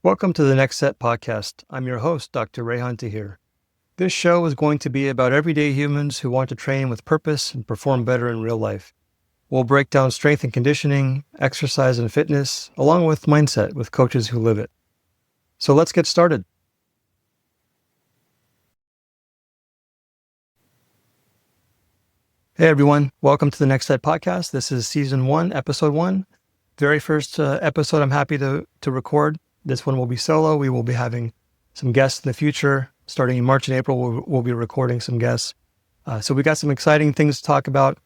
Welcome to the Next Set podcast. I'm your host, Dr. Rehan Tahir. This show is going to be about everyday humans who want to train with purpose and perform better in real life. We'll break down strength and conditioning, exercise and fitness, along with mindset with coaches who live it. So let's get started. Hey everyone, welcome to the Next Set podcast. This is season 1, episode 1. Very first episode I'm happy to record. This one will be solo. We will be having some guests in the future. Starting in March and April, we'll be recording some guests. So we got some exciting things to talk about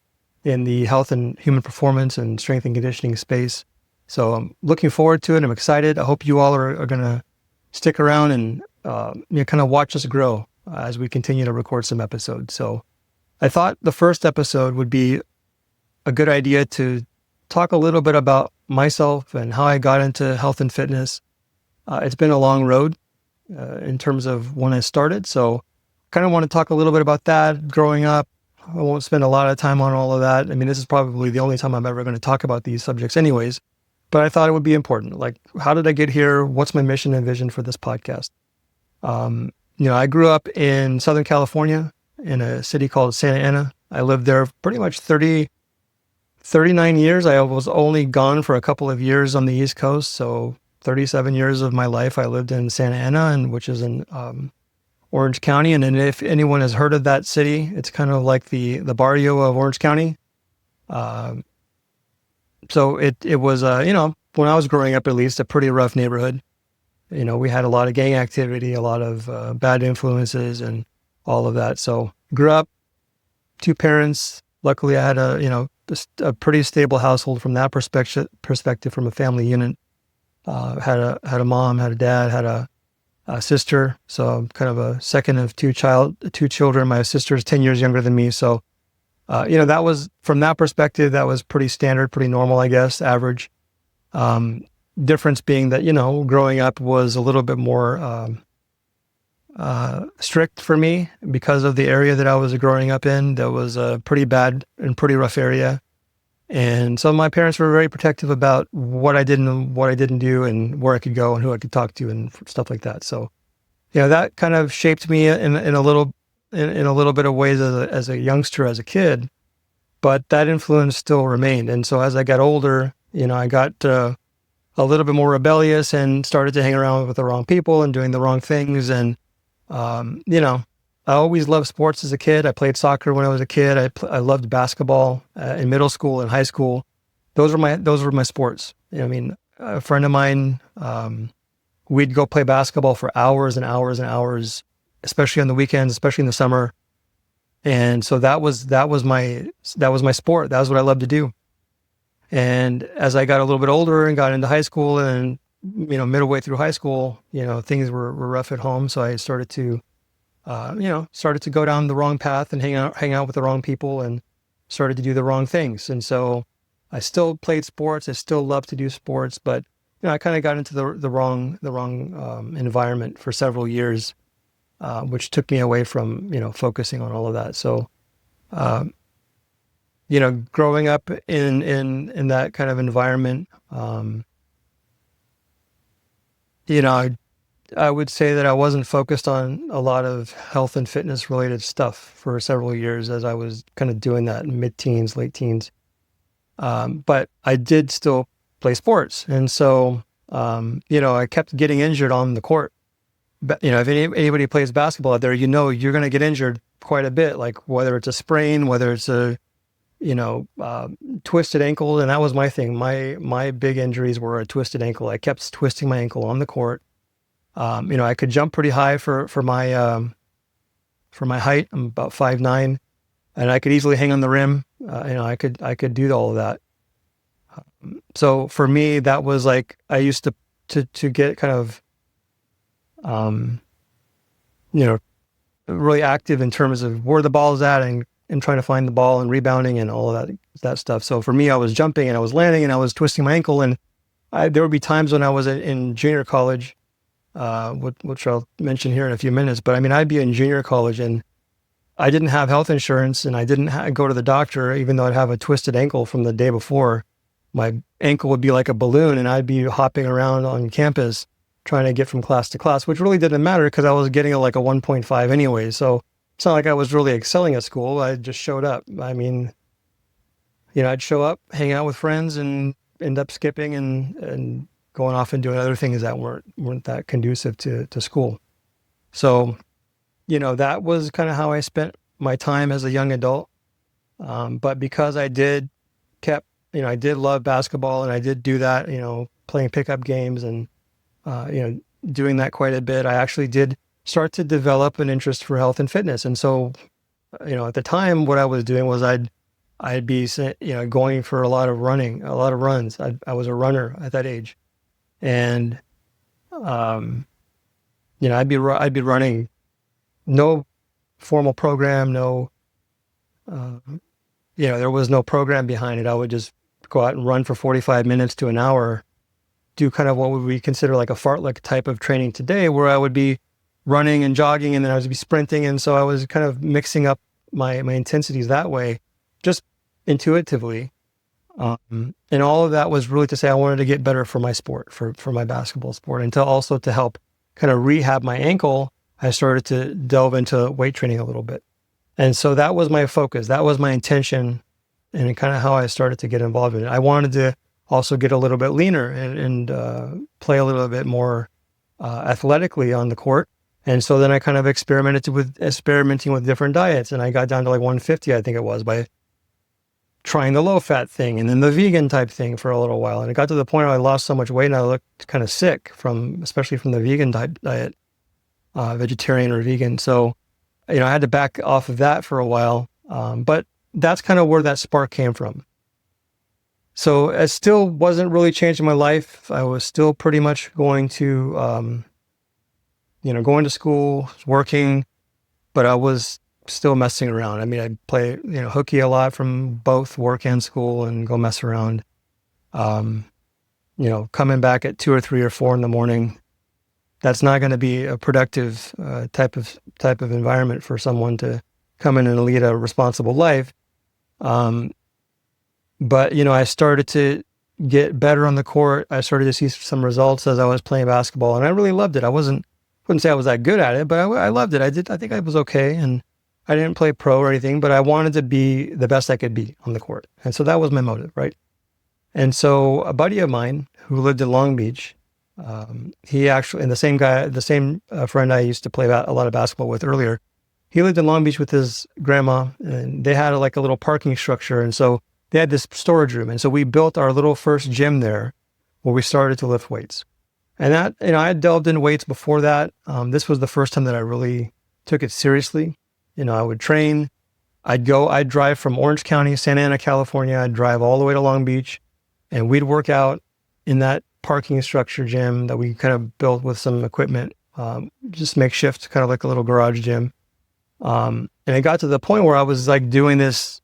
in the health and human performance and strength and conditioning space. So I'm looking forward to it. I'm excited. I hope you all are going to stick around and kind of watch us grow as we continue to record some episodes. So I thought the first episode would be a good idea to talk a little bit about myself and how I got into health and fitness. It's been a long road in terms of when I started. So kind of want to talk a little bit about that growing up. I won't spend a lot of time on all of that. I mean, this is probably the only time I'm ever going to talk about these subjects anyways, but I thought it would be important. Like, how did I get here? What's my mission and vision for this podcast? I grew up in Southern California in a city called Santa Ana. I lived there pretty much 39 years. I was only gone for a couple of years on the East Coast. So 37 years of my life I lived in Santa Ana, which is in Orange County. And then if anyone has heard of that city, it's kind of like the barrio of Orange County. So it was, when I was growing up, at least, a pretty rough neighborhood. We had a lot of gang activity, a lot of bad influences and all of that. So grew up, 2 parents. Luckily, I had a pretty stable household from that perspective from a family unit. Had a mom, had a dad, had a sister. So I'm kind of a second of 2 children. My sister's 10 years younger than me. So, that was, from that perspective, that was pretty standard, pretty normal, I guess, average. Difference being that, growing up was a little bit more strict for me because of the area that I was growing up in. That was a pretty bad and pretty rough area. And so my parents were very protective about what I did and what I didn't do and where I could go and who I could talk to and stuff like that. So, that kind of shaped me in a little bit of ways as a youngster, as a kid, but that influence still remained. And so as I got older, I got a little bit more rebellious and started to hang around with the wrong people and doing the wrong things. And, I always loved sports as a kid. I played soccer when I was a kid. I loved basketball in middle school and high school. Those were my sports. A friend of mine, we'd go play basketball for hours and hours and hours, especially on the weekends, especially in the summer. And so that was my sport. That was what I loved to do. And as I got a little bit older and got into high school and, midway through high school, things were rough at home. So I started to go down the wrong path and hang out with the wrong people and started to do the wrong things. And so I still played sports. I still love to do sports, but, I kind of got into the wrong environment for several years, which took me away from, focusing on all of that. So, growing up in that kind of environment, I would say that I wasn't focused on a lot of health and fitness related stuff for several years as I was kind of doing that in mid-teens, late teens. But I did still play sports. And so, I kept getting injured on the court. But, if anybody plays basketball out there, you're going to get injured quite a bit, like whether it's a sprain, whether it's a, twisted ankle. And that was my thing. My big injuries were a twisted ankle. I kept twisting my ankle on the court. I could jump pretty high for my height. I'm about 5'9", and I could easily hang on the rim. I could do all of that. So for me, that was like, I used to get kind of, really active in terms of where the ball is at and trying to find the ball and rebounding and all of that stuff. So for me, I was jumping and I was landing and I was twisting my ankle. And there would be times when I was in junior college, which I'll mention here in a few minutes. But I'd be in junior college and I didn't have health insurance and I didn't go to the doctor, even though I'd have a twisted ankle from the day before. My ankle would be like a balloon and I'd be hopping around on campus trying to get from class to class, which really didn't matter because I was getting like a 1.5 anyway. So it's not like I was really excelling at school. I just showed up. I mean, I'd show up, hang out with friends, and end up skipping and going off and doing other things that weren't that conducive to school. So, that was kind of how I spent my time as a young adult. But because I did love basketball, and I did do that, playing pickup games and, doing that quite a bit, I actually did start to develop an interest for health and fitness. And so, at the time, what I was doing was I'd be, going for a lot of runs. I was a runner at that age. And, I'd be running, no formal program, no, there was no program behind it. I would just go out and run for 45 minutes to an hour, do kind of what would we consider like a fartlek type of training today, where I would be running and jogging, and then I would be sprinting. And so I was kind of mixing up my intensities that way, just intuitively. And all of that was really to say I wanted to get better for my sport, for my basketball sport, and also to help kind of rehab my ankle. I started to delve into weight training a little bit. And so that was my focus. That was my intention, and kind of how I started to get involved in it. I wanted to also get a little bit leaner and play a little bit more athletically on the court. And so then I kind of experimenting with different diets, and I got down to like 150, I think it was, by trying the low fat thing and then the vegan type thing for a little while. And it got to the point where I lost so much weight and I looked kind of sick especially from the vegan type diet, vegetarian or vegan. So, I had to back off of that for a while. But that's kind of where that spark came from. So it still wasn't really changing my life. I was still pretty much going to, going to school, working, but I was still messing around. I mean, I'd play, hooky a lot from both work and school and go mess around. Coming back at 2 or 3 or 4 in the morning, that's not going to be a productive type of environment for someone to come in and lead a responsible life. But, I started to get better on the court. I started to see some results as I was playing basketball, and I really loved it. I wouldn't say I was that good at it, but I loved it. I think I was okay, and I didn't play pro or anything, but I wanted to be the best I could be on the court. And so that was my motive, right? And so a buddy of mine who lived in Long Beach, he actually, and the same friend I used to play a lot of basketball with earlier, he lived in Long Beach with his grandma, and they had like a little parking structure. And so they had this storage room. And so we built our little first gym there where we started to lift weights. And that, I had delved into weights before that. This was the first time that I really took it seriously. I would train. I'd drive from Orange County, Santa Ana, California. I'd drive all the way to Long Beach, and we'd work out in that parking structure gym that we kind of built with some equipment, just makeshift, kind of like a little garage gym. And it got to the point where I was like doing this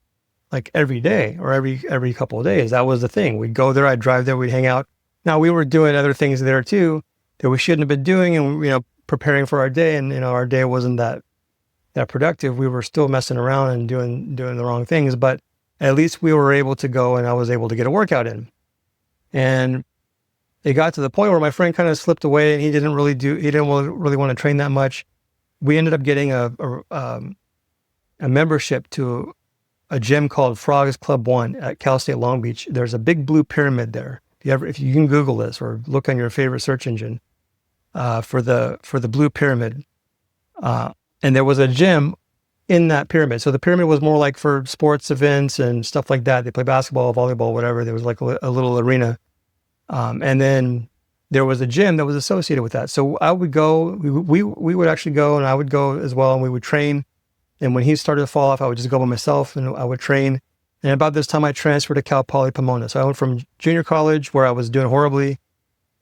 like every day or every couple of days. That was the thing. We'd go there, I'd drive there, we'd hang out. Now we were doing other things there too that we shouldn't have been doing, and preparing for our day, and our day wasn't that productive. We were still messing around and doing the wrong things, but at least we were able to go, and I was able to get a workout in. And it got to the point where my friend kind of slipped away, and he didn't really want to train that much. We ended up getting a membership to a gym called Frogs Club 1 at Cal State Long Beach. There's a big blue pyramid there. If you can Google this or look on your favorite search engine for the blue pyramid. And there was a gym in that pyramid. So the pyramid was more like for sports events and stuff like that. They play basketball, volleyball, whatever. There was like a little arena. And then there was a gym that was associated with that. So I would go, we would actually go, and I would go as well, and we would train. And when he started to fall off, I would just go by myself and I would train. And about this time I transferred to Cal Poly Pomona. So I went from junior college, where I was doing horribly.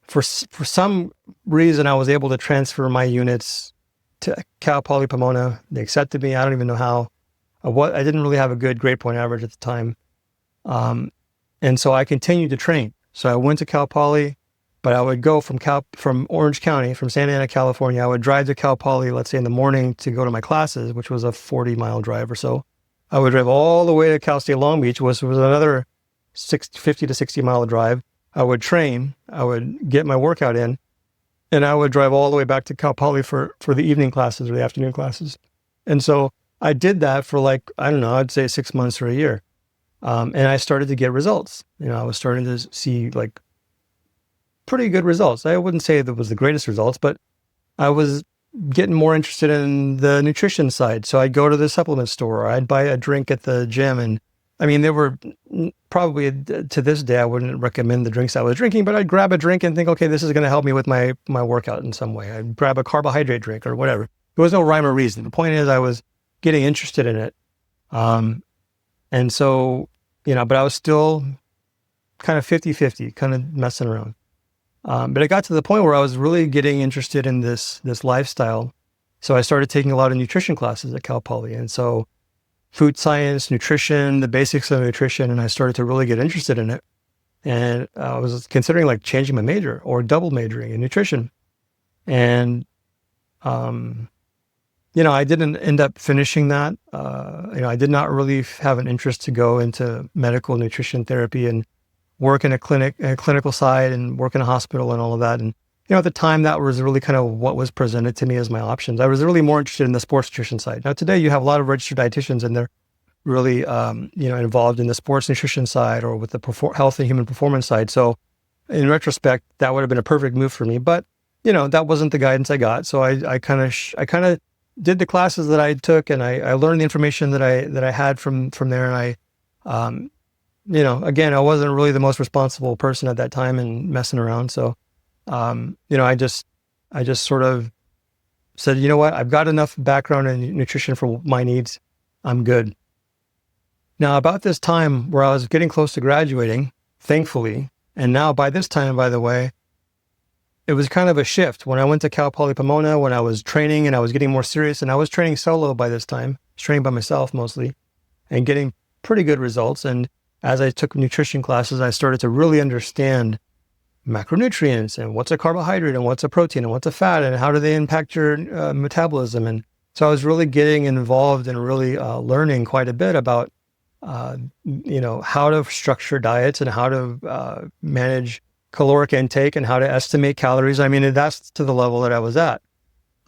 For some reason, I was able to transfer my units to Cal Poly Pomona. They accepted me. I don't even know how. I didn't really have a good grade point average at the time. And so I continued to train. So I went to Cal Poly, but I would go from Orange County, from Santa Ana, California. I would drive to Cal Poly, let's say in the morning, to go to my classes, which was a 40-mile drive or so. I would drive all the way to Cal State Long Beach, which was another 50 to 60-mile drive. I would train. I would get my workout in. and I would drive all the way back to Cal Poly for the evening classes or the afternoon classes. And so I did that for like, I don't know, I'd say 6 months or a year. And I started to get results. I was starting to see like pretty good results. I wouldn't say that was the greatest results, but I was getting more interested in the nutrition side. So I'd go to the supplement store, or I'd buy a drink at the gym. And I mean, there were probably, to this day, I wouldn't recommend the drinks I was drinking, but I'd grab a drink and think, okay, this is going to help me with my workout in some way. I'd grab a carbohydrate drink or whatever. There was no rhyme or reason. The point is I was getting interested in it. And so, but I was still kind of 50-50, kind of messing around. But it got to the point where I was really getting interested in this lifestyle. So I started taking a lot of nutrition classes at Cal Poly. And so food science, nutrition, the basics of nutrition, and I started to really get interested in it. And I was considering like changing my major or double majoring in nutrition. And, I didn't end up finishing that. I did not really have an interest to go into medical nutrition therapy and work in a clinical side and work in a hospital and all of that. And, at the time that was really kind of what was presented to me as my options. I was really more interested in the sports nutrition side. Now today you have a lot of registered dietitians and they're really, involved in the sports nutrition side or with the health and human performance side. So in retrospect, that would have been a perfect move for me, but that wasn't the guidance I got. So I kind of did the classes that I took and I learned the information that I had from there. And again, I wasn't really the most responsible person at that time and messing around. So, I just sort of said, you know what, I've got enough background in nutrition for my needs. I'm good. Now, about this time where I was getting close to graduating, thankfully, and now by this time, by the way, it was kind of a shift. When I went to Cal Poly Pomona, when I was training and I was getting more serious, and I was training solo by this time, training by myself mostly, and getting pretty good results. And as I took nutrition classes, I started to really understand macronutrients and what's a carbohydrate and what's a protein and what's a fat and how do they impact your metabolism. And so I was really getting involved and really learning quite a bit about, how to structure diets and how to manage caloric intake and how to estimate calories. I mean, that's to the level that I was at.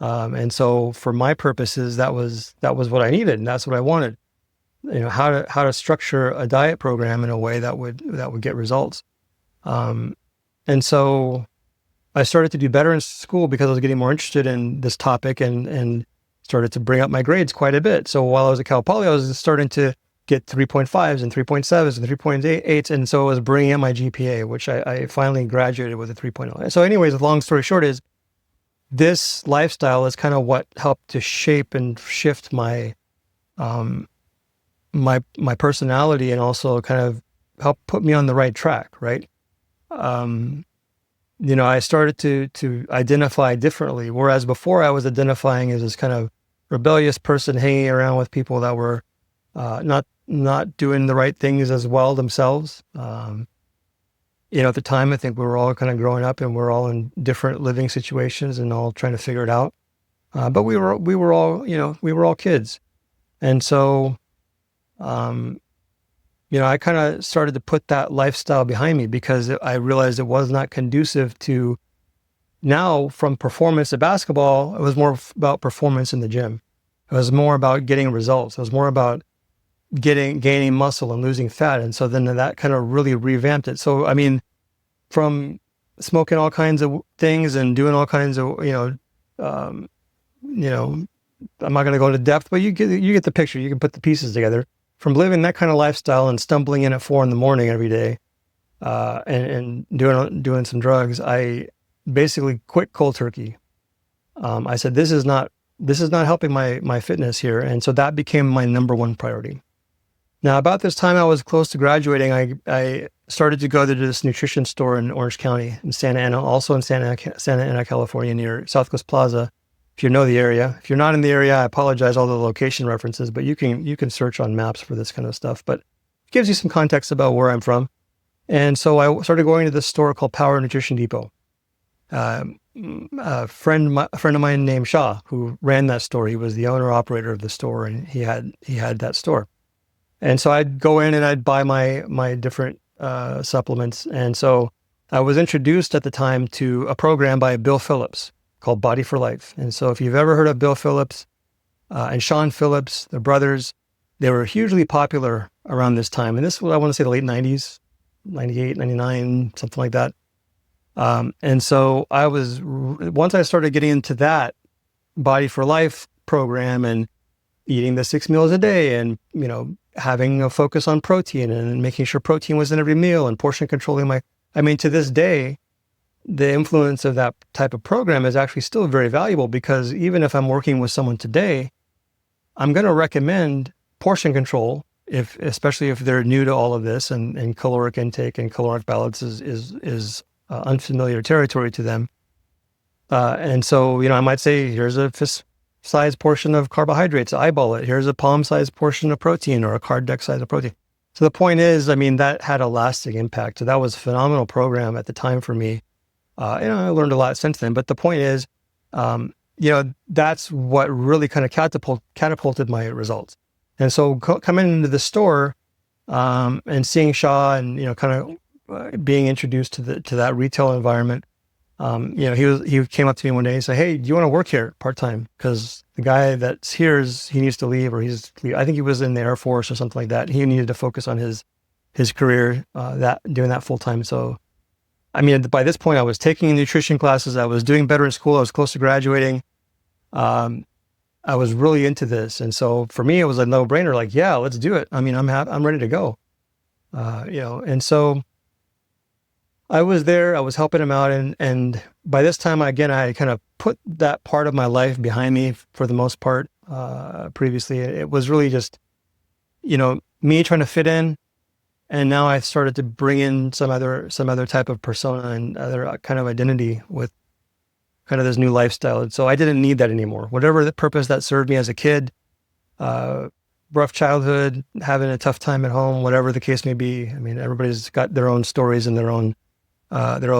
And so for my purposes, that was what I needed and that's what I wanted. How to structure a diet program in a way that would get results. And so I started to do better in school because I was getting more interested in this topic and started to bring up my grades quite a bit. So while I was at Cal Poly, I was starting to get 3.5s and 3.7s and 3.8s. And so I was bringing up my GPA, which I finally graduated with a 3.0. So anyways, the long story short is this lifestyle is kind of what helped to shape and shift my my personality and also kind of help put me on the right track, right? I started to identify differently, whereas before I was identifying as this kind of rebellious person hanging around with people that were not doing the right things as well themselves. At the time, I think we were all kind of growing up and we're all in different living situations and all trying to figure it out. But we were all kids. And so, I kind of started to put that lifestyle behind me because I realized it was not conducive to now from performance at basketball. It was more about performance in the gym. It was more about getting results. It was more about gaining muscle and losing fat. And so then that kind of really revamped it. So, I mean, from smoking all kinds of things and doing all kinds of, I'm not going to go into depth, but you get the picture. You can put the pieces together. From living that kind of lifestyle and stumbling in at 4 a.m. every day, and doing some drugs, I basically quit cold turkey. I said, this is not helping my fitness here. And so that became my number one priority. Now, about this time I was close to graduating, I started to go to this nutrition store in Orange County in Santa Ana, also in Santa Ana, California, near South Coast Plaza. If you know the area. If you're not in the area, I apologize, all the location references, but you can search on maps for this kind of stuff, but it gives you some context about where I'm from. And so I started going to this store called Power Nutrition Depot. A friend of mine named Shah, who ran that store, he was the owner operator of the store, and he had that store. And so I'd go in and I'd buy my different supplements. And so I was introduced at the time to a program by Bill Phillips called Body for Life. And so if you've ever heard of Bill Phillips and Sean Phillips, the brothers, they were hugely popular around this time. And this was, I want to say, the late 90s, 98, 99, something like that. And so once I started getting into that Body for Life program and eating the 6 meals a day and, having a focus on protein and making sure protein was in every meal and portion controlling to this day, the influence of that type of program is actually still very valuable, because even if I'm working with someone today, I'm going to recommend portion control, especially if they're new to all of this and caloric intake and caloric balance is unfamiliar territory to them. And so, I might say, here's a fist-sized portion of carbohydrates, eyeball it. Here's a palm-sized portion of protein, or a card deck size of protein. So the point is, that had a lasting impact. So that was a phenomenal program at the time for me. I learned a lot since then. But the point is, that's what really kind of catapulted my results. And so coming into the store and seeing Shaw and, kind of being introduced to that retail environment, he came up to me one day and said, "Hey, do you want to work here part-time? Because the guy that's here he needs to leave, or I think he was in the Air Force or something like that. He needed to focus on his career, doing that full-time." So, by this point I was taking nutrition classes. I was doing better in school. I was close to graduating. I was really into this. And so for me, it was a no-brainer, like, yeah, let's do it. I'm ready to go. And so I was there, I was helping him out. And by this time, again, I had kind of put that part of my life behind me for the most part. Previously, it was really just, me trying to fit in. And now I started to bring in some other type of persona and other kind of identity with kind of this new lifestyle. And so I didn't need that anymore. Whatever the purpose that served me as a kid, rough childhood, having a tough time at home, whatever the case may be. Everybody's got their own stories and their own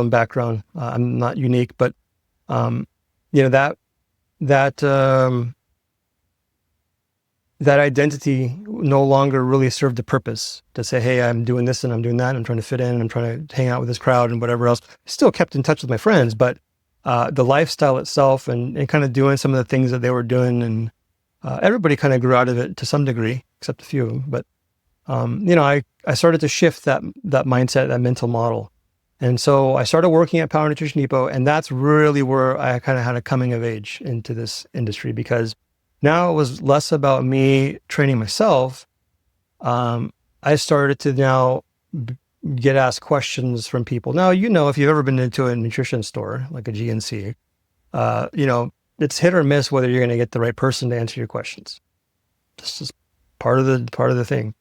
background. I'm not unique, but that identity no longer really served the purpose to say, hey, I'm doing this and I'm doing that. I'm trying to fit in. I'm trying to hang out with this crowd and whatever else. Still kept in touch with my friends, but the lifestyle itself and kind of doing some of the things that they were doing, and everybody kind of grew out of it to some degree, except a few. But I started to shift that mindset, that mental model. And so I started working at Power Nutrition Depot, and that's really where I kind of had a coming of age into this industry, because now it was less about me training myself. I started to now get asked questions from people. Now, if you've ever been into a nutrition store, like a GNC, it's hit or miss whether you're going to get the right person to answer your questions. This is part of the thing.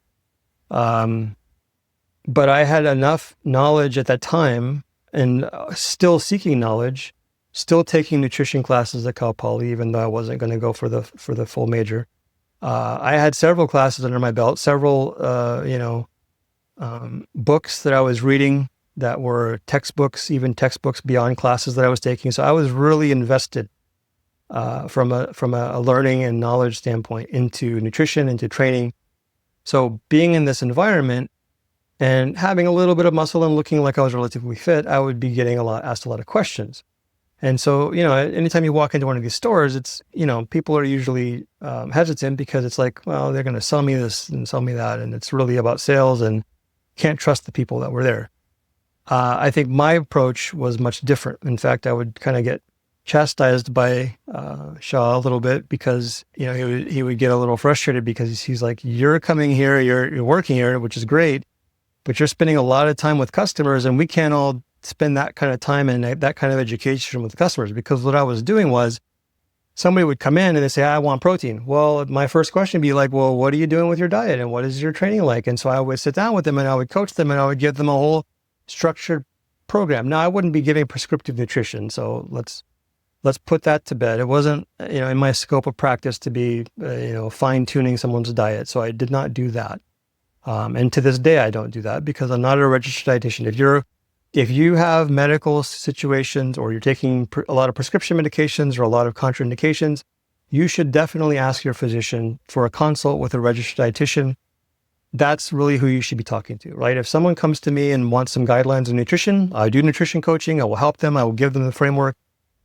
But I had enough knowledge at that time, and still seeking knowledge, still taking nutrition classes at Cal Poly, even though I wasn't going to go for the full major. I had several classes under my belt, several books that I was reading that were textbooks, even textbooks beyond classes that I was taking. So I was really invested from a learning and knowledge standpoint into nutrition, into training. So being in this environment and having a little bit of muscle and looking like I was relatively fit, I would be getting asked a lot of questions. And so, anytime you walk into one of these stores, it's, people are usually hesitant, because it's like, well, they're going to sell me this and sell me that. And it's really about sales, and can't trust the people that were there. I think my approach was much different. In fact, I would kind of get chastised by Shaw a little bit, because, he would get a little frustrated, because he's like, you're coming here, you're working here, which is great, but you're spending a lot of time with customers, and we can't all spend that kind of time and that kind of education with customers. Because what I was doing was, somebody would come in and they say, I want protein. Well, my first question would be like, well, what are you doing with your diet, and what is your training like? And so I would sit down with them, and I would coach them, and I would give them a whole structured program. Now, I wouldn't be giving prescriptive nutrition, so let's put that to bed. It wasn't, in my scope of practice to be, fine tuning someone's diet. So I did not do that. And to this day, I don't do that, because I'm not a registered dietitian. If you have medical situations, or you're taking a lot of prescription medications or a lot of contraindications, you should definitely ask your physician for a consult with a registered dietitian. that's really who you should be talking to, right? If someone comes to me and wants some guidelines on nutrition, I do nutrition coaching. I will help them. I will give them the framework,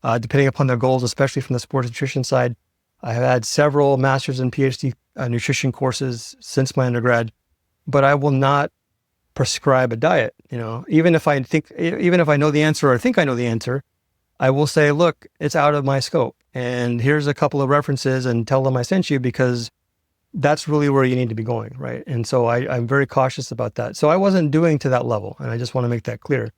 depending upon their goals, especially from the sports nutrition side. I have had several master's and PhD nutrition courses since my undergrad, but I will not prescribe a diet. Even if I know the answer or think I know the answer, I will say, look, it's out of my scope. And here's a couple of references and tell them I sent you, because that's really where you need to be going, right? And so I'm very cautious about that. So I wasn't doing to that level, and I just want to make that clear.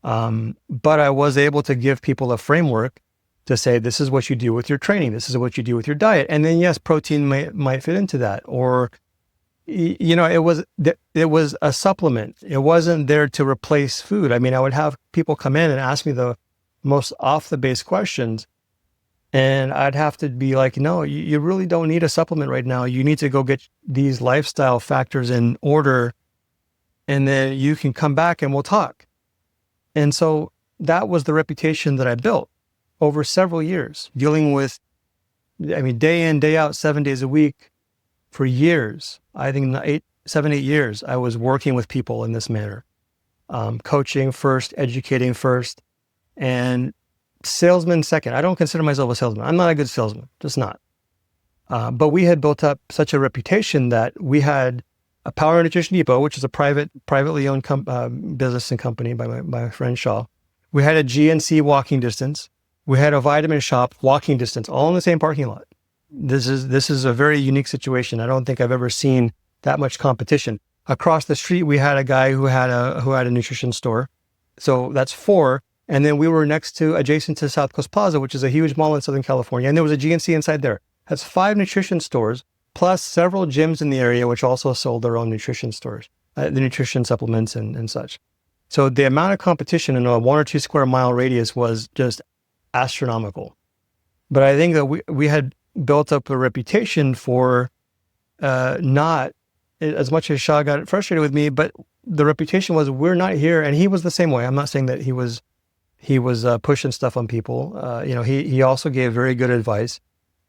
But I was able to give people a framework to say, this is what you do with your training. This is what you do with your diet. And then yes, protein might fit into that. Or, it was a supplement. It wasn't there to replace food. I mean, I would have people come in and ask me the most off the base questions, and I'd have to be like, no, you really don't need a supplement right now. You need to go get these lifestyle factors in order, and then you can come back and we'll talk. And so that was the reputation that I built over several years, dealing with, day in, day out, 7 days a week for years. I think 7, 8 years, I was working with people in this manner, coaching first, educating first, and salesman second. I don't consider myself a salesman. I'm not a good salesman, just not. But we had built up such a reputation that we had a Power Nutrition Depot, which is a privately owned business and company by my friend Shaw. We had a GNC walking distance. We had a vitamin shop walking distance, all in the same parking lot. This is a very unique situation. I don't think I've ever seen that much competition. Across the street, we had a guy who had a nutrition store. So that's 4. And then we were adjacent to South Coast Plaza, which is a huge mall in Southern California. And there was a GNC inside there. That's 5 nutrition stores, plus several gyms in the area, which also sold their own nutrition stores, the nutrition supplements and such. So the amount of competition in a 1 or 2 square mile radius was just astronomical. But I think that we had built up a reputation for not, as much as Shah got frustrated with me, but the reputation was, we're not here. And he was the same way. I'm not saying that he was pushing stuff on people. He also gave very good advice.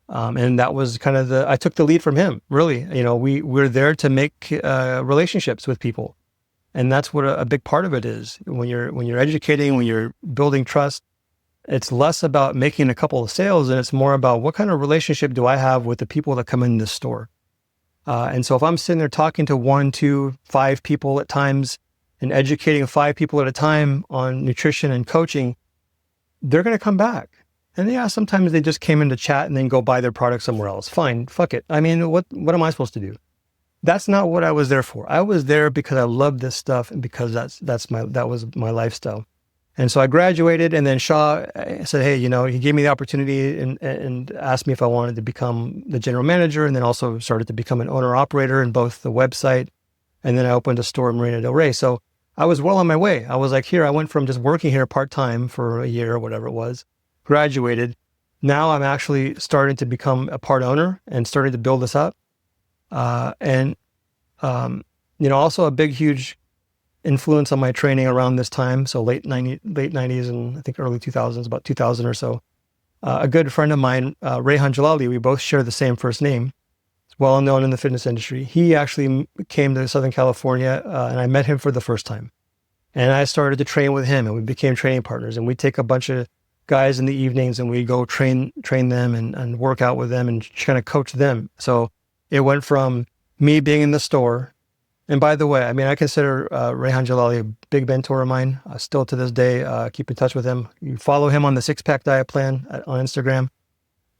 And that was kind of I took the lead from him, really. We're there to make relationships with people. And that's what a big part of it is. When you're educating, when you're building trust, it's less about making a couple of sales, and it's more about what kind of relationship do I have with the people that come in this store. And so if I'm sitting there talking to 1, 2, 5 people at times and educating 5 people at a time on nutrition and coaching, they're going to come back. And yeah, sometimes they just came in to chat and then go buy their product somewhere else. Fine, fuck it. I mean, what am I supposed to do? That's not what I was there for. I was there because I loved this stuff and because that was my lifestyle. And so I graduated, and then Shaw said, hey, he gave me the opportunity and asked me if I wanted to become the general manager, and then also started to become an owner-operator in both the website, and then I opened a store in Marina Del Rey. So I was well on my way. I was like, I went from just working here part-time for a year or whatever it was, graduated. Now I'm actually starting to become a part owner and starting to build this up. Also a big, huge influence on my training around this time. So late 90s and I think early 2000s, about 2000 or so. A good friend of mine, Rehan Jalali, we both share the same first name. He's well known in the fitness industry. He actually came to Southern California and I met him for the first time. And I started to train with him, and we became training partners. And we take a bunch of guys in the evenings and we go train them and work out with them and kind of coach them. So it went from me being in the store. And by the way, I consider Rehan Jalali a big mentor of mine. Still to this day, keep in touch with him. You follow him on the 6-pack diet plan on Instagram.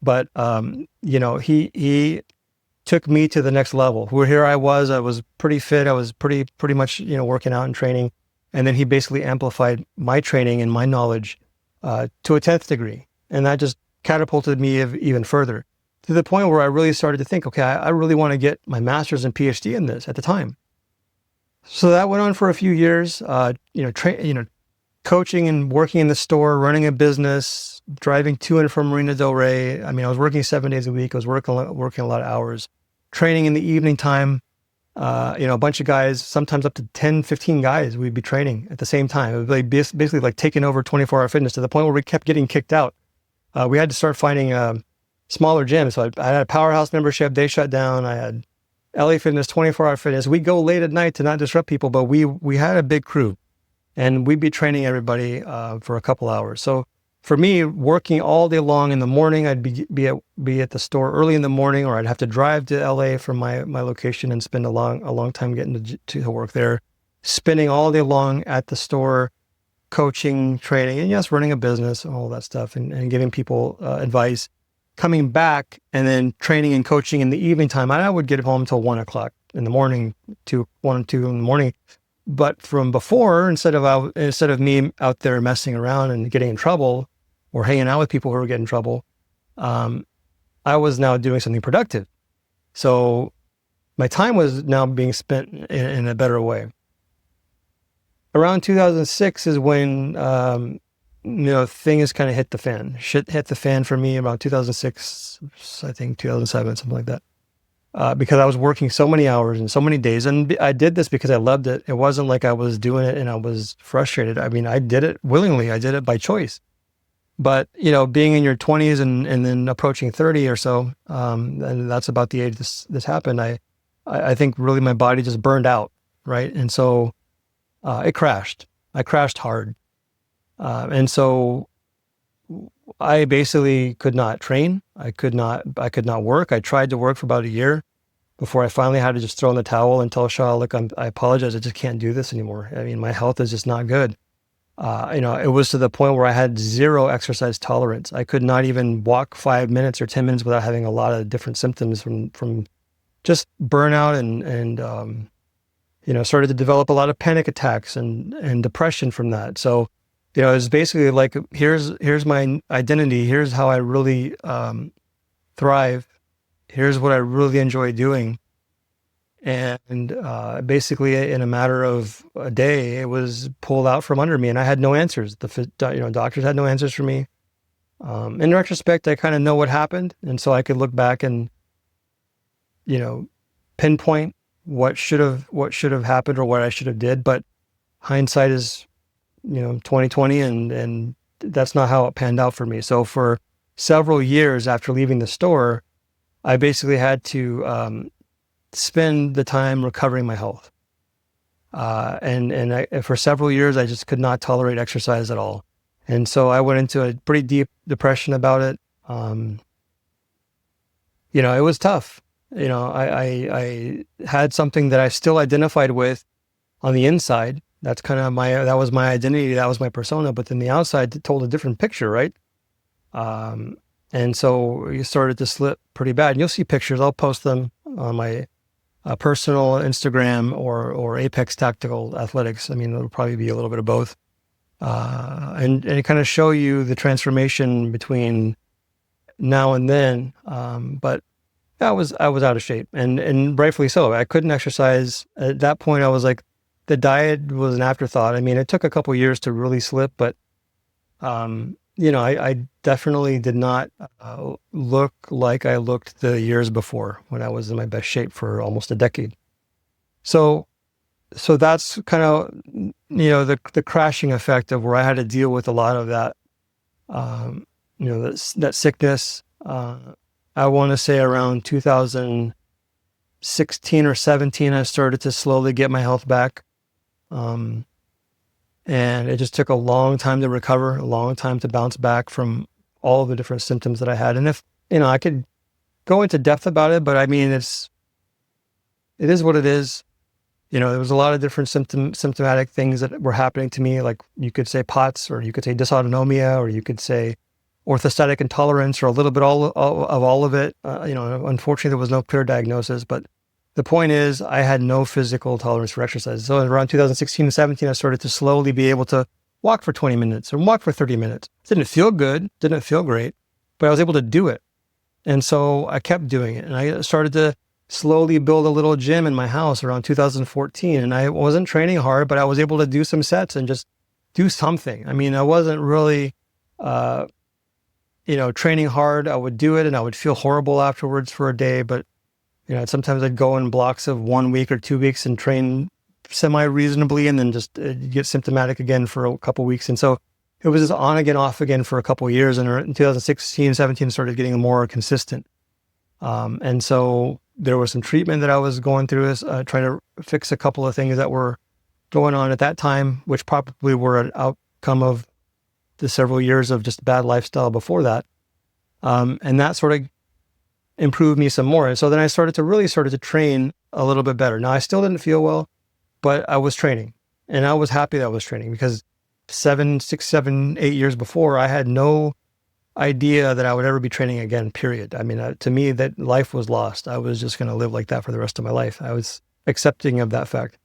But, he took me to the next level. Here I was pretty fit. I was pretty much, working out and training. And then he basically amplified my training and my knowledge to a 10th degree. And that just catapulted me even further to the point where I really started to think, okay, I really want to get my master's and PhD in this at the time. So that went on for a few years, coaching and working in the store, running a business, driving to and from Marina Del Rey. I was working 7 days a week. I was working a lot of hours, training in the evening time. A bunch of guys, sometimes up to 10, 15 guys, we'd be training at the same time. It was like basically like taking over 24-hour fitness to the point where we kept getting kicked out. We had to start finding smaller gyms. So I had a Powerhouse membership. They shut down. I had LA Fitness, 24-hour fitness. We go late at night to not disrupt people, but we had a big crew, and we'd be training everybody for a couple hours. So for me, working all day long in the morning, I'd be at the store early in the morning, or I'd have to drive to LA from my location and spend a long time getting to work there, spending all day long at the store, coaching, training, and yes, running a business and all that stuff, and giving people advice, coming back and then training and coaching in the evening time. I would get home till 1:00 in the morning, to 1 or 2 in the morning. But from before, instead of me out there messing around and getting in trouble or hanging out with people who were getting in trouble, I was now doing something productive. So my time was now being spent in a better way. Around 2006 is when, things kind of hit the fan. Shit hit the fan for me about 2006, I think 2007, something like that. Because I was working so many hours and so many days, and I did this because I loved it. It wasn't like I was doing it and I was frustrated. I mean, I did it willingly. I did it by choice. But, being in your 20s and then approaching 30 or so, and that's about the age this happened, I think really my body just burned out, right? And so it crashed. I crashed hard. And so I basically could not train. I could not work. I tried to work for about a year before I finally had to just throw in the towel and tell Shaw, look, I apologize. I just can't do this anymore. I mean, my health is just not good. It was to the point where I had zero exercise tolerance. I could not even walk 5 minutes or 10 minutes without having a lot of different symptoms from just burnout and started to develop a lot of panic attacks and depression from that. So, it's basically like, here's my identity. Here's how I really thrive. Here's what I really enjoy doing. And basically, in a matter of a day, it was pulled out from under me, and I had no answers. Doctors had no answers for me. In retrospect, I kind of know what happened, and so I could look back and, pinpoint what should have happened or what I should have did. But hindsight is 2020, and that's not how it panned out for me. So for several years after leaving the store, I basically had to spend the time recovering my health. For several years, I just could not tolerate exercise at all. And so I went into a pretty deep depression about it. It was tough. I had something that I still identified with on the inside. That's kind of that was my identity. That was my persona. But then the outside told a different picture, right? And so you started to slip pretty bad. And you'll see pictures. I'll post them on my personal Instagram or Apex Tactical Athletics. I mean, it'll probably be a little bit of both. And it kind of show you the transformation between now and then. But I was out of shape, and rightfully so. I couldn't exercise. At that point, I was like, the diet was an afterthought. I mean, it took a couple of years to really slip, but I definitely did not look like I looked the years before when I was in my best shape for almost a decade. So that's kind of, the crashing effect of where I had to deal with a lot of that, that sickness. I want to say around 2016 or 17, I started to slowly get my health back. And it just took a long time to recover, a long time to bounce back from all of the different symptoms that I had. And if, I could go into depth about it, but I mean, it is what it is. There was a lot of different symptomatic things that were happening to me. Like you could say POTS, or you could say dysautonomia, or you could say orthostatic intolerance, or a little bit of all of it. Unfortunately, there was no clear diagnosis, but the point is, I had no physical tolerance for exercise. So around 2016 and 17, I started to slowly be able to walk for 20 minutes or walk for 30 minutes. Didn't feel good, didn't feel great, but I was able to do it. And so I kept doing it. And I started to slowly build a little gym in my house around 2014. And I wasn't training hard, but I was able to do some sets and just do something. I mean, I wasn't really, training hard. I would do it and I would feel horrible afterwards for a day, but sometimes I'd go in blocks of 1 week or 2 weeks and train semi-reasonably, and then just get symptomatic again for a couple of weeks. And so it was just on again, off again for a couple of years. And in 2016, 17, started getting more consistent. And so, there was some treatment that I was going through, trying to fix a couple of things that were going on at that time, which probably were an outcome of the several years of just bad lifestyle before that. And that sort of improved me some more. And so then I started to train a little bit better. Now I still didn't feel well, but I was training, and I was happy that I was training, because 6, 7, 8 years before, I had no idea that I would ever be training again, period. I mean, to me, that life was lost. I was just going to live like that for the rest of my life. I was accepting of that fact.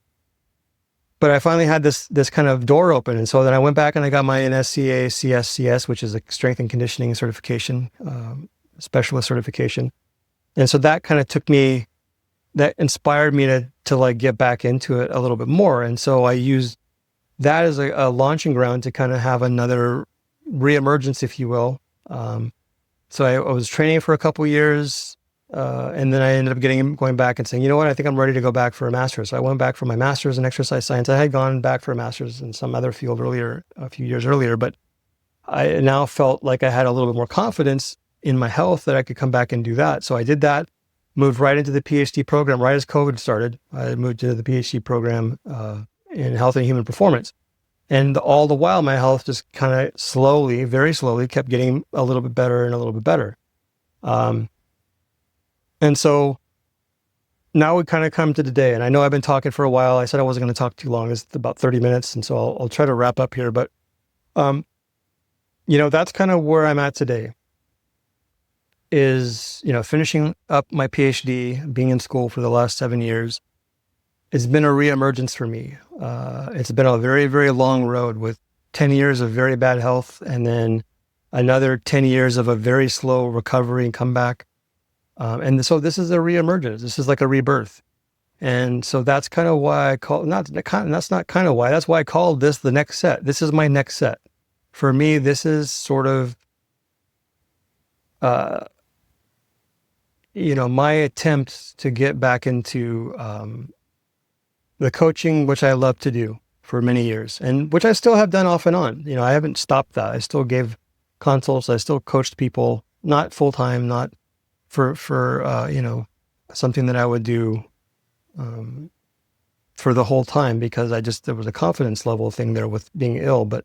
But I finally had this kind of door open. And so then I went back and I got my NSCA CSCS, which is a strength and conditioning certification, specialist certification. And so that kind of that inspired me to like get back into it a little bit more. And so I used that as a launching ground to kind of have another reemergence, if you will. So I was training for a couple years, and then I ended up going back and saying, you know what, I think I'm ready to go back for a master's. So I went back for my master's in exercise science. I had gone back for a master's in some other field a few years earlier, but I now felt like I had a little bit more confidence in my health that I could come back and do that. So I did that, moved right into the PhD program right as COVID started. I moved into the PhD program in health and human performance. And all the while, my health just kind of slowly, very slowly, kept getting a little bit better and a little bit better. And so now we kind of come to today. And I know I've been talking for a while. I said I wasn't going to talk too long. It's about 30 minutes. And so I'll try to wrap up here. But, that's kind of where I'm at today. Is, finishing up my PhD, being in school for the last 7 years. It's been a reemergence for me. It's been a very, very long road with 10 years of very bad health, and then another 10 years of a very slow recovery and comeback. And so this is a reemergence. This is like a rebirth. And so that's kind of why I call, that's why I called this the next set. This is my next set. For me, this is sort of, my attempt to get back into the coaching, which I love to do for many years, and which I still have done off and on. I haven't stopped that. I still gave consults. I still coached people, not full time, not for something that I would do for the whole time, because there was a confidence level thing there with being ill, but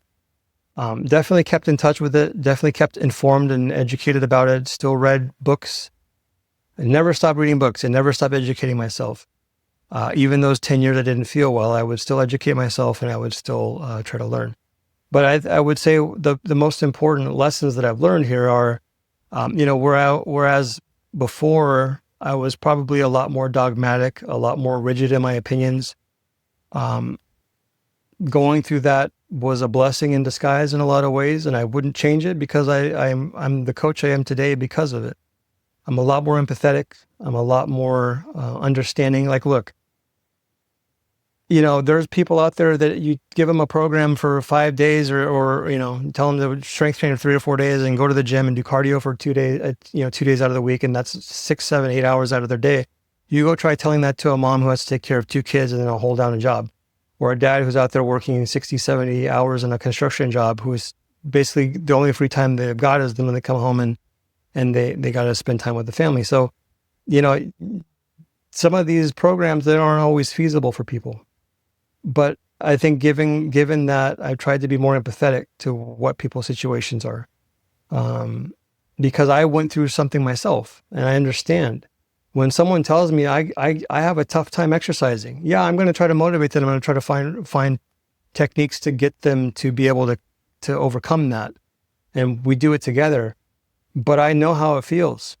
definitely kept in touch with it, definitely kept informed and educated about it, still read books. I never stopped reading books and never stopped educating myself. Even those 10 years I didn't feel well, I would still educate myself and I would still try to learn. But I would say the most important lessons that I've learned here are, whereas before I was probably a lot more dogmatic, a lot more rigid in my opinions, going through that was a blessing in disguise in a lot of ways, and I wouldn't change it, because I'm the coach I am today because of it. I'm a lot more empathetic. I'm a lot more understanding. Like, look, there's people out there that you give them a program for 5 days, or tell them to strength train for 3 or 4 days and go to the gym and do cardio for 2 days, 2 days out of the week, and that's 6, 7, 8 hours out of their day. You go try telling that to a mom who has to take care of 2 kids and then hold down a job, or a dad who's out there working 60, 70 hours in a construction job, who is basically the only free time they've got is when they come home and they got to spend time with the family. So, some of these programs, they aren't always feasible for people. But I think given that, I've tried to be more empathetic to what people's situations are, because I went through something myself, and I understand. When someone tells me I have a tough time exercising, yeah, I'm going to try to motivate them. I'm going to try to find techniques to get them to be able to overcome that, and we do it together. But I know how it feels,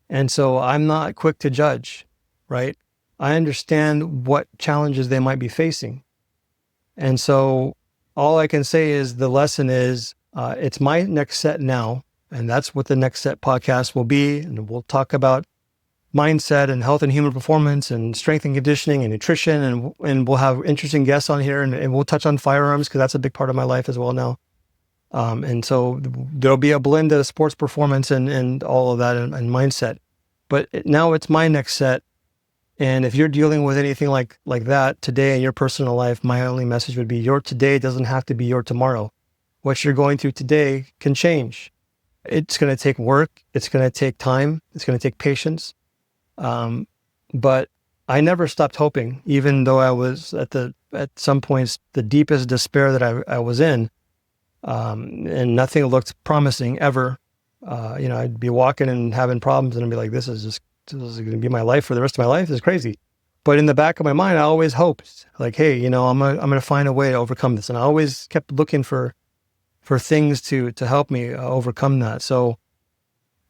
and so I'm not quick to judge, right? I understand what challenges they might be facing. And so all I can say is the lesson is, it's my next set now. And that's what the next set podcast will be. And we'll talk about mindset and health and human performance and strength and conditioning and nutrition. And we'll have interesting guests on here, and we'll touch on firearms, because that's a big part of my life as well now. And so there'll be a blend of sports performance and all of that and mindset. But now it's my next set. And if you're dealing with anything like that today in your personal life, my only message would be, your today doesn't have to be your tomorrow. What you're going through today can change. It's going to take work. It's going to take time. It's going to take patience. But I never stopped hoping, even though I was at some points, the deepest despair that I was in, and nothing looked promising ever. I'd be walking and having problems and I'd be like, this is going to be my life for the rest of my life. This is crazy. But in the back of my mind, I always hoped like, hey, I'm going to find a way to overcome this. And I always kept looking for things to help me overcome that. So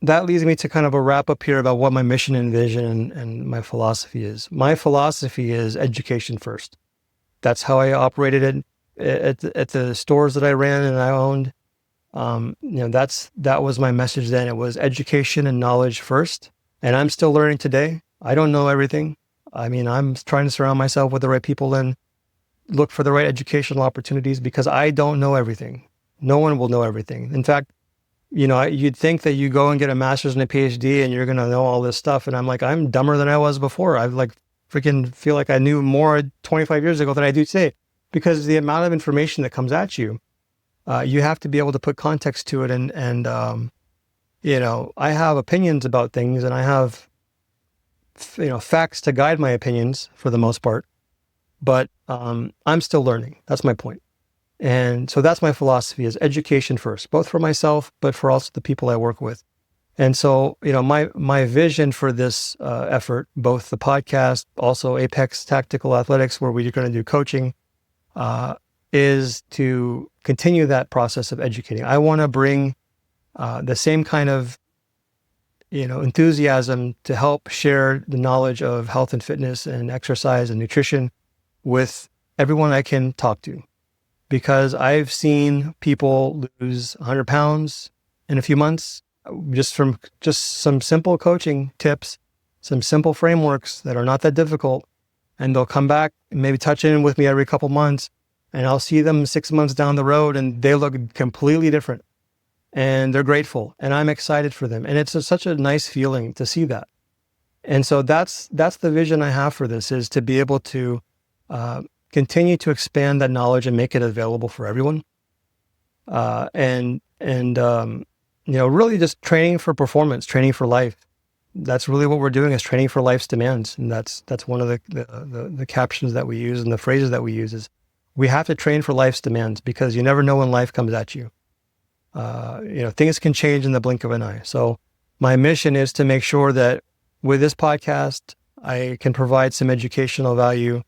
that leads me to kind of a wrap up here about what my mission and vision and my philosophy is. My philosophy is education first. That's how I operated it at the stores that I ran and I owned. That was my message then. It was education and knowledge first. And I'm still learning today. I don't know everything. I mean, I'm trying to surround myself with the right people and look for the right educational opportunities because I don't know everything. No one will know everything. In fact, you'd think that you go and get a master's and a PhD and you're going to know all this stuff. And I'm like, I'm dumber than I was before. I like freaking feel like I knew more 25 years ago than I do today because the amount of information that comes at you, you have to be able to put context to it. And I have opinions about things and I have, facts to guide my opinions for the most part, but I'm still learning. That's my point. And so that's my philosophy is education first, both for myself, but for also the people I work with. And so, my vision for this effort, both the podcast, also Apex Tactical Athletics, where we're going to do coaching, is to continue that process of educating. I want to bring the same kind of, enthusiasm to help share the knowledge of health and fitness and exercise and nutrition with everyone I can talk to. Because I've seen people lose 100 pounds in a few months just from some simple coaching tips, some simple frameworks that are not that difficult. And they'll come back and maybe touch in with me every couple months and I'll see them 6 months down the road and they look completely different and they're grateful and I'm excited for them. And it's such a nice feeling to see that. And so that's the vision I have for this is to be able to, continue to expand that knowledge and make it available for everyone. Really just training for performance, training for life. That's really what we're doing is training for life's demands. And that's one of the captions that we use and the phrases that we use is we have to train for life's demands because you never know when life comes at you. Things can change in the blink of an eye. So my mission is to make sure that with this podcast, I can provide some educational value.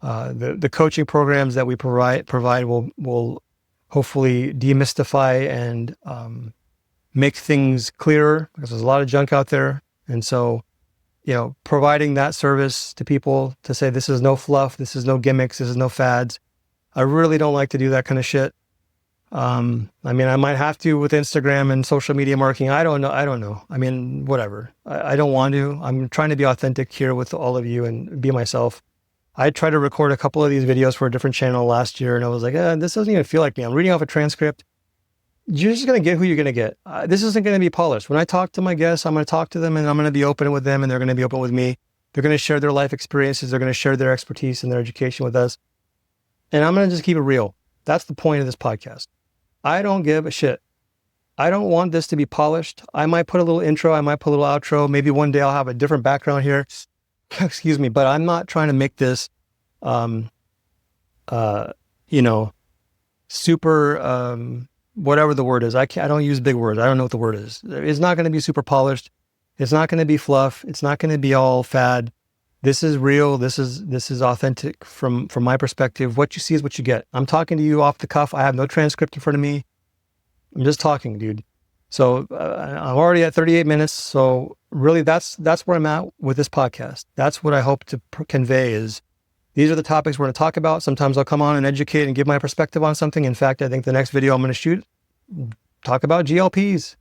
The coaching programs that we provide will hopefully demystify and make things clearer because there's a lot of junk out there. And so, providing that service to people to say, this is no fluff, this is no gimmicks, this is no fads. I really don't like to do that kind of shit. I might have to with Instagram and social media marketing. I don't know. I mean, whatever. I don't want to. I'm trying to be authentic here with all of you and be myself. I tried to record a couple of these videos for a different channel last year and I was like, this doesn't even feel like me. I'm reading off a transcript. You're just going to get who you're going to get. This isn't going to be polished. When I talk to my guests, I'm going to talk to them and I'm going to be open with them and they're going to be open with me. They're going to share their life experiences. They're going to share their expertise and their education with us. And I'm going to just keep it real. That's the point of this podcast. I don't give a shit. I don't want this to be polished. I might put a little intro. I might put a little outro. Maybe one day I'll have a different background here. Excuse me, but I'm not trying to make this, super, whatever the word is. I don't use big words. I don't know what the word is. It's not going to be super polished. It's not going to be fluff. It's not going to be all fad. This is real. This is authentic from my perspective. What you see is what you get. I'm talking to you off the cuff. I have no transcript in front of me. I'm just talking, dude. So I'm already at 38 minutes. So really that's where I'm at with this podcast. That's what I hope to convey is these are the topics we're going to talk about. Sometimes I'll come on and educate and give my perspective on something. In fact, I think the next video I'm going to shoot, talk about GLPs.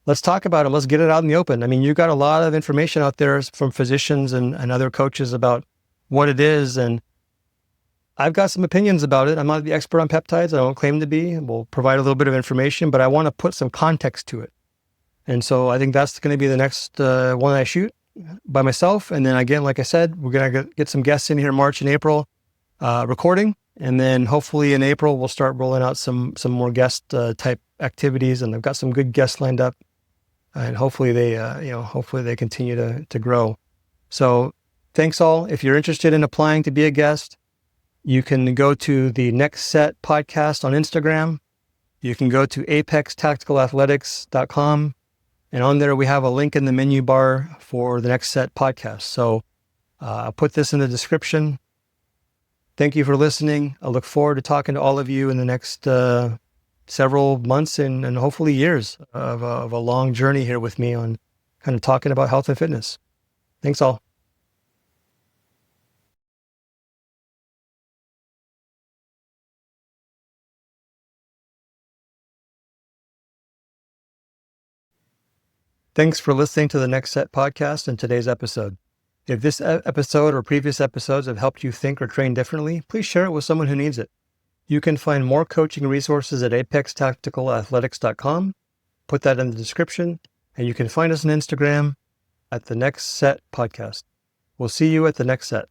Let's talk about them. Let's get it out in the open. I mean, you got a lot of information out there from physicians and other coaches about what it is. And I've got some opinions about it. I'm not the expert on peptides. I don't claim to be. We'll provide a little bit of information, but I want to put some context to it. And so I think that's going to be the next one I shoot by myself. And then again, like I said, we're going to get some guests in here in March and April recording. And then hopefully in April, we'll start rolling out some more guest type activities. And I've got some good guests lined up. And hopefully they continue to grow. So thanks all. If you're interested in applying to be a guest, you can go to the Next Set podcast on Instagram. You can go to apextacticalathletics.com. And on there, we have a link in the menu bar for the Next Set podcast. So I'll put this in the description. Thank you for listening. I look forward to talking to all of you in the next several months and hopefully years of a long journey here with me on kind of talking about health and fitness. Thanks all. Thanks for listening to the Next Set podcast and today's episode. If this episode or previous episodes have helped you think or train differently, please share it with someone who needs it. You can find more coaching resources at apextacticalathletics.com. Put that in the description, and you can find us on Instagram at the Next Set podcast. We'll see you at the next set.